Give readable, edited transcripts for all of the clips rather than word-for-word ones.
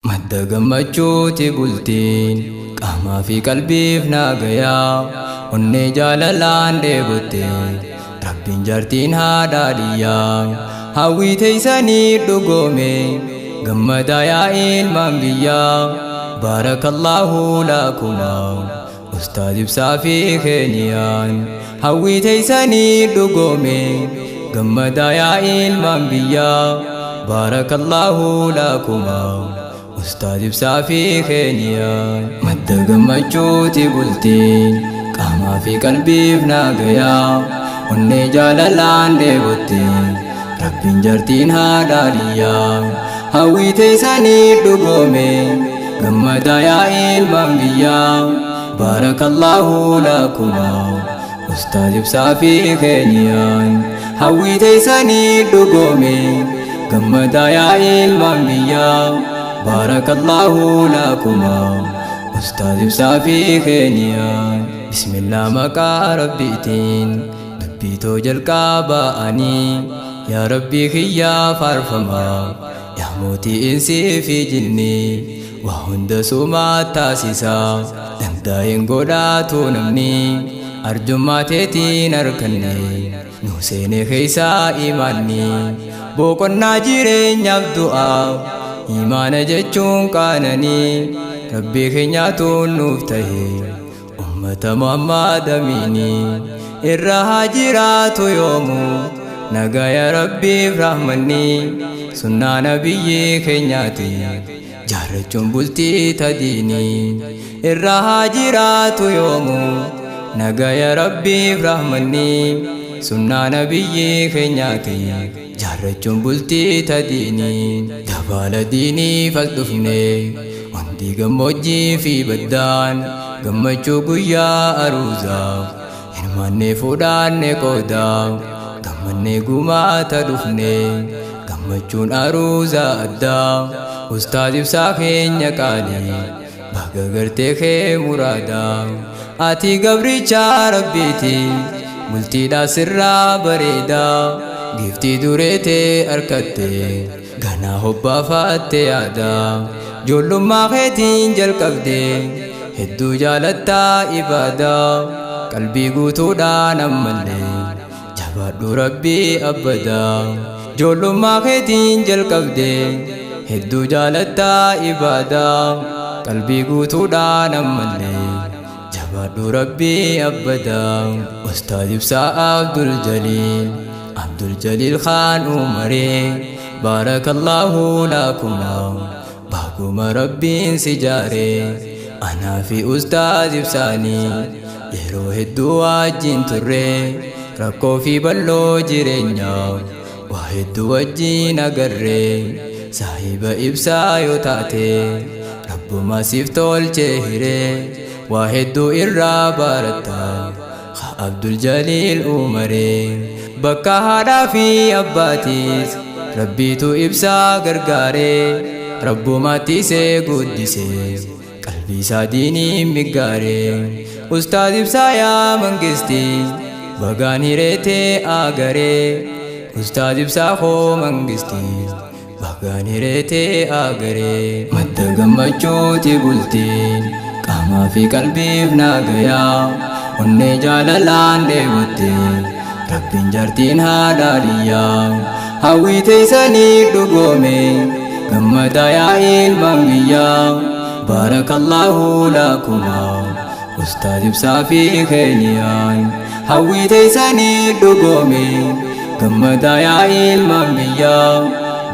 Madda gammachuuti bultiin qaamaa fi qalbiif naagayaa onnee jaalalaan dheebotte rabbiin jaartiin haadhaadhiyyaa hawwii teessanii dhugoome gammadaa yaa ilmaan biyyaa baarakallaahu lakumaa ustaad ibsaa fi keenyaan hawwii teessanii dhugoome gammadaa yaa ilmaan biyyaa baarakallaahu lakumaa ustaad ibsaa fi keenyaan madda gammachuuti bultiin qaamaa fi qalbiif naagayaa onnee jaalalaan dheebotte rabbiin jaartiin haadhaadhiyyaa hawwii teessanii dhugoome gammadaa yaa ilmaan biyyaa baarakallaahu lakumaa ustaad ibsaa fi keenyaan hawwii teessanii dhugoome gammadaa yaa ilmaan biyyaa baarakallaahu lakumaa ustaad ibsaa fi keenyaan bismillah maqaa rabbiitiin dubbiitoo jalqaba'anii yaa rabbii kiyyaa faarfamaa yaa mootii insii fi jinni waa hunda sumaa taasisaa dandaa'een godhaatu namni arjummaa teetiin arganne nu seenee keessaa imaanni boqonnaa jireenyaaf du'aa imaana jechuun qaananii rabbii keenyaatu nuuf ta'e ummata Muhammad amiini irra haa jiraatu yoomuu nagaya rabbiif rahmanni sunnaa nabiyyi keenyaati jaarrachuun bultii tadiini irra haa jiraatu yoomuu nagaya rabbiif rahmanni sunnaa nabiyyi keenyaati jaarrachuun bultii tadiini dabaala diiniif as dhufne wanti gammoojjii fi baddaan gammachuu guyyaa aruuzaaf hirmaannee fuudhaanne qoodaaf gammannee gumaata dhufne gammachuun aruuza addaa ustaad ibsaa keenya qaalii baga gartee kee muraadaa ati gabricha rabbiiti bultiidhaa sirraa bareedaa giftii dureetee harkatte ganaa hobbaafatte yaadaa ijoollummaa keetiin jalqabde hedduu jaalattaa ibaadaa qalbii guutuudhaan ammallee jabaadhu rabbii abbadaa ijoollummaa keetiin jalqabde hedduu jaalattaa ibaadaa qalbii guutuudhaan ammallee jabaadhu rabbii abbadaa ustaad ibsaa Abdul Jaliil Khaan Umaree baarakallaahu lakumaa baaguma rabbiin si jaaree anaa fi ustaad ibsaanii yeroo hedduu wajjin turree rakkoo fi balloo jireenyaa waa hedduu wajjin agarree saahiba ibsaa yoo taate rabbuma siif tolchee hiree waa hedduu irraa baarataa Abdul Jaliil Umaree bakka haadhaa fi abbaatiis rabbiitu ibsaa gargaaree rabbumaatti isee guddisee qalbii isaa diiniin miggaaree ustaad ibsaa yaa mangistii bagaan hireetee agaree ustaad ibsaa koo mangistii bagaan hireetee agaree madda gammachuuti bultiin qaamaa fi qalbiif naagayaa onnee jaalalaan dheebotte rabbiin jaartiin haadhaadhiyyaa hawwii teessanii dhugoome gammadaa yaa ilmaan biyyaa baarakallaahu lakumaa ustaad ibsaa fi keenyaan hawwii teessanii dhugoome gammadaa yaa ilmaan biyyaa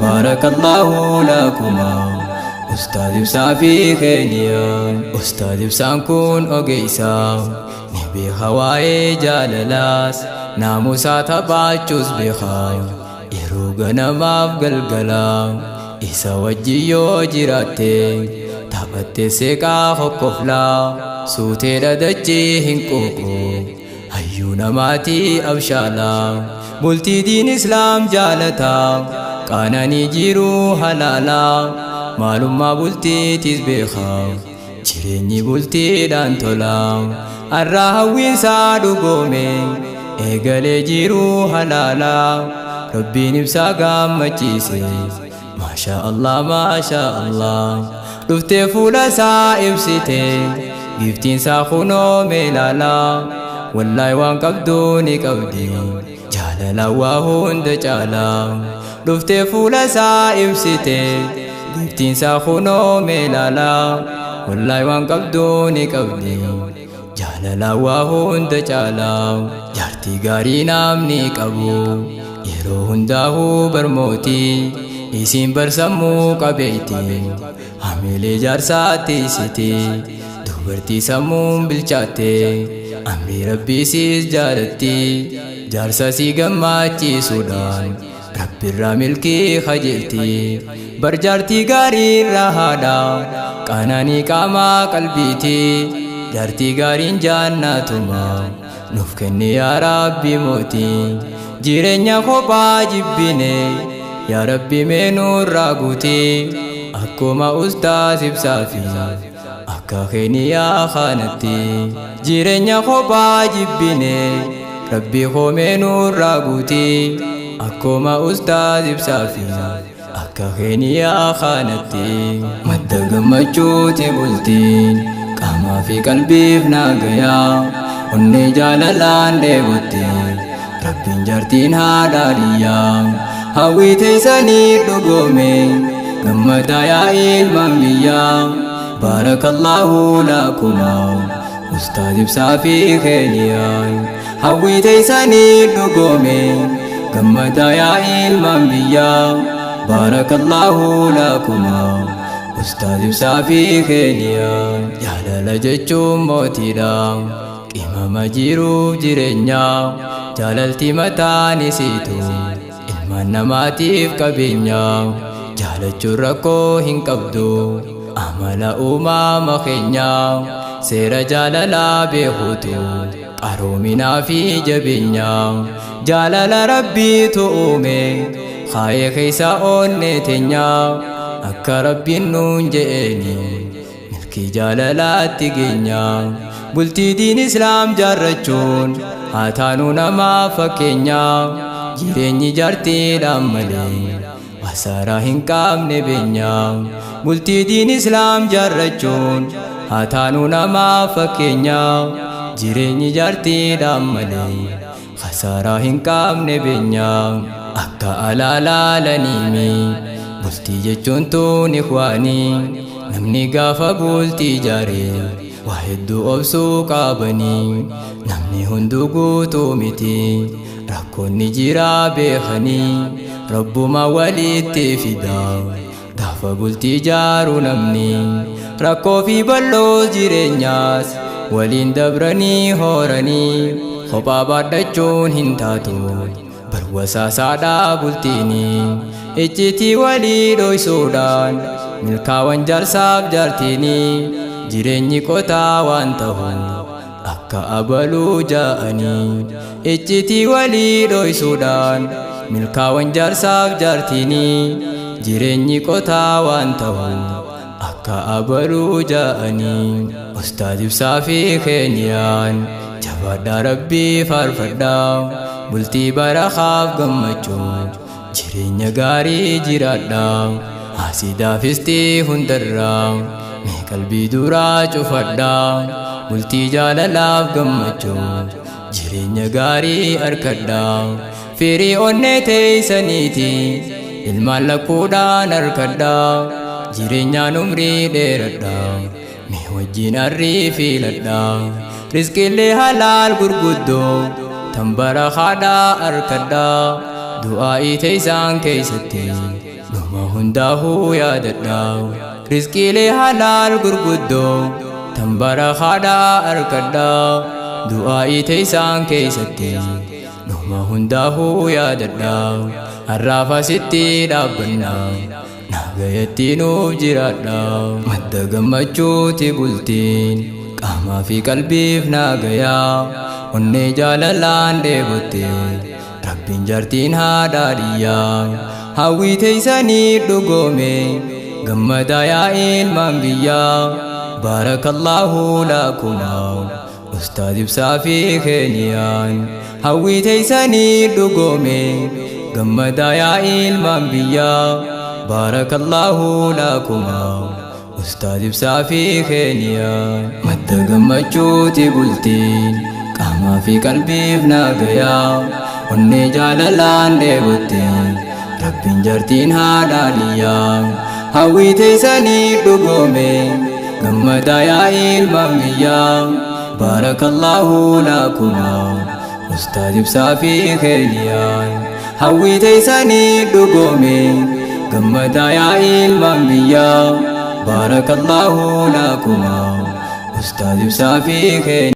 baarakallaahu lakumaa ustaad ibsaa fi keenyaan ustaad ibsaan kun ogeessaa ni beeka waa'ee jaalalaas naamusaa taphachuus beekaa yeroo ganamaaf galgalaa isa wajjin yoo jiraatte taphatte seeqaa hokkoflaa suutee dhadachii hin quuqu hayyuu namaatii abshaalaa bultii diin islaam jaalataa qaananii jiruu halaalaa maalummaa bultiitis beekaa jireenyi bultiidhaan tolaa arraa hawwiinsaa dhugoome eegalee jiruu halaalaa rabbiin ibsaa gammachiise ما شاء الله دفتي فولا سائب سيتي جفتين ساخونو ميلالا والله وان قبدوني قبدي جالالا وهند جالا دفتي فولا سائب سيتي جفتين ساخونو ميلالا والله وان قبدوني قبدي جالالا وهند جالا جارتي غاري نامني قبو يرو هنداهو برموتي isin bersammu qabeeti hamile jaarsaatti siti dubartii sammuun bilchaate amri rabbii siis jaalatti jaarsa si gammachiisuudhaan rabbirraa milkii qajeelti barjaartii gaarii irraa haadha qananii qaamaa qalbiiti jaartii gaariin jaannatuma nuuf kenni yaa rabbi mootii jireenya kophaa jibbine يا ربي منور راغوتي أكوما أستاذ بسافي أكا خيني يا خانتي جيرين خوبا جبيني ربي خو منور راغوتي أكوما أستاذ بسافي أكا خيني يا خانتي مدق مجوتي بلتين كاما في قلبي فناقيا وني جالالان ديبوتي ربي جارتين هاداريا هاوي تيساني دقومي قمتا يا المنبيا بارك الله لكما أستاذ بسافي خيليا هاوي تيساني دقومي قمتا يا المنبيا بارك الله لكما أستاذ بسافي خيليا جالا لججوم موتيلا إمام جيرو جيرينيا جالالتي متاني سيتو manamaatiif qabeenya jaalachuun rakkoo hin qabdu amala uumama keenya seera jaalalaa beekuutu qaroominaa fi jabeenya jaalala rabbiitu uume kaayee keessa oonne teenya akka rabbiin nuun je'eeni milkii jaalalaatti geenya bultii diin islaam jaarrachuun haa taanu namaa fakkeenya jireenyi jaartiidhaan malee wasaaraa hin qabne beenya bultii diin islaam jaarrachuun haa taanu namaa fakkeenya jireenyi jaartiidhaan malee wasaaraa hin qabne beenya akka alaalaalaniimi bultii jechuun tuun ikwaanii namni gaafa bultii jaaree waa hedduu obsuu qabanii namni hunduu guutuu miti rakkoonni jiraa beekanii rabbuma walitti fidaa gaafa bultii jaaruu namni rakkoo fi bal'oo jireenyaas waliin dabranii hooranii kophaa baadhachuun hin taatu barwasaasaadhaa bultiini iccitii walii dhoysuudhaan milkaawwan jaarsaaf jaartiini jireenyi qotaa waan ta'u akka abaluu ja'anii iccitii walii dhoysuudhaan milkaawwan jaarsaaf jaartiini jireenyi qotaa waan ta'u akka abaluu ja'anii ustaad ibsaa fi keenyaan jabaadhaa rabbii faarfadhaa bultii barakaaf gammachuu jireenya gaarii jiraadhaa haasidaafistii hundarraa mee qalbii duraa cufadhaa bultii jaalalaaf gammachuu jireenya gaarii arkadhaa firii onnee teeysaniiti ilmaan lakkuudhaan arkadhaa jireenyaan umrii dheeradhaa mee wajjiin arrii fiiladhaa rizqiillee halaal gurguddoo tan barakaadhaa arkadhaa du'aa'ii teeysaan keeysatti dhuma hundaahuu yaadadhaa rizqiilee halaal gurguddoo tan barakaadhaa arkadhaa du'aa'ii teeysaan keeysatti dhuma hundaahuu yaadadhaa har'aaf asitti dhaabbannaa nagayatti nuuf jiraadhaa madda gammachuuti bultiin qaamaa fi qalbiif nagayaa onnee jaalalaan dheebotte rabbiin jaartiin haadhaadhiyyaa hawwii teeysanii dhugoome gammadaa yaa ilmaan biyyaa baarakallahu lakuma ustaad ibsaa fi keenyaan hawwii teeysanii dhugoome gammadaa yaa ilmaan biyyaa بارك الله لكما أستاذ بسافي خينيا متقمتشوتي بلتين قاما في قلبي بناقيا وني جالالان ديبتين ربين جرتين هالاليا هاوي تيساني دقومي قمتا يا المميا بارك الله لكما أستاذ بسافي خينيا هاوي تيساني دقومي قمتا يا المميا بارك الله لكما أستاذ بسافي خينيا